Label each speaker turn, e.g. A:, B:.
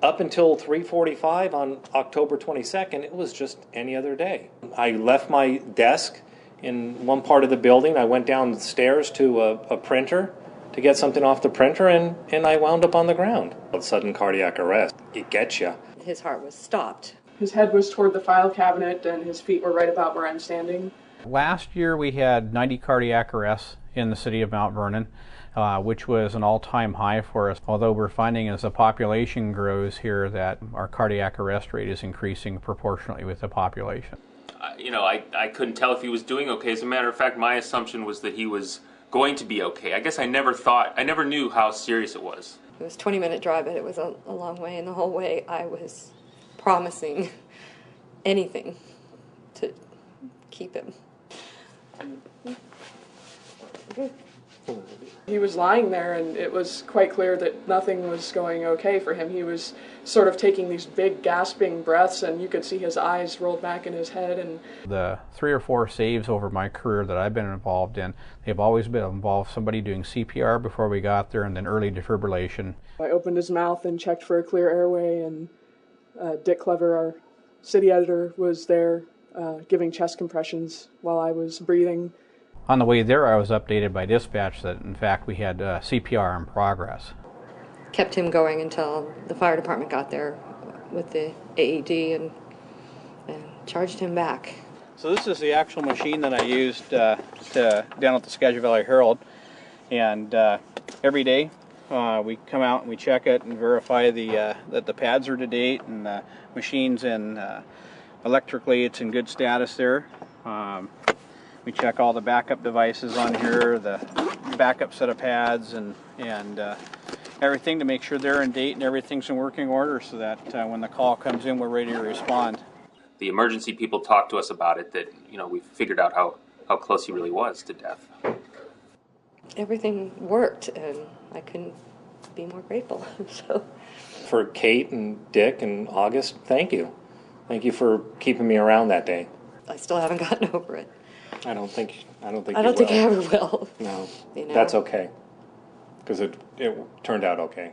A: Up until 3:45 on October 22nd, it was just any other day. I left my desk in one part of the building. I went downstairs to a printer to get something off the printer, and I wound up on the ground. Sudden cardiac arrest, it gets you.
B: His heart was stopped.
C: His head was toward the file cabinet and his feet were right about where I'm standing.
D: Last year we had 90 cardiac arrests in the city of Mount Vernon, which was an all-time high for us. Although we're finding as the population grows here that our cardiac arrest rate is increasing proportionately with the population.
E: I couldn't tell if he was doing okay. As a matter of fact, my assumption was that he was going to be okay. I guess I never knew how serious it was.
B: It was a 20-minute drive, but it was a long way, and the whole way I was promising anything to keep him.
C: He was lying there, and it was quite clear that nothing was going okay for him. He was sort of taking these big gasping breaths, and you could see his eyes rolled back in his head. And
D: the 3 or 4 saves over my career that I've been involved in, they've always been involved somebody doing CPR before we got there, and then early defibrillation.
C: I opened his mouth and checked for a clear airway, and Dick Clever, our city editor, was there giving chest compressions while I was breathing.
D: On the way there, I was updated by dispatch that, in fact, we had CPR in progress.
B: Kept him going until the fire department got there with the AED and charged him back.
D: So this is the actual machine that I used down at the Skagit Valley Herald, and every day we come out and we check it and verify that the pads are to date and the machine's in electrically it's in good status there. We check all the backup devices on here, the backup set of pads, and everything to make sure they're in date and everything's in working order so that when the call comes in, we're ready to respond.
E: The emergency people talked to us about it, that we figured out how close he really was to death.
B: Everything worked, and I couldn't be more grateful. So,
A: for Kate and Dick and August, thank you. Thank you for keeping me around that day.
B: I still haven't gotten over it.
A: I don't think
B: I ever will.
A: No, that's okay, because it turned out okay.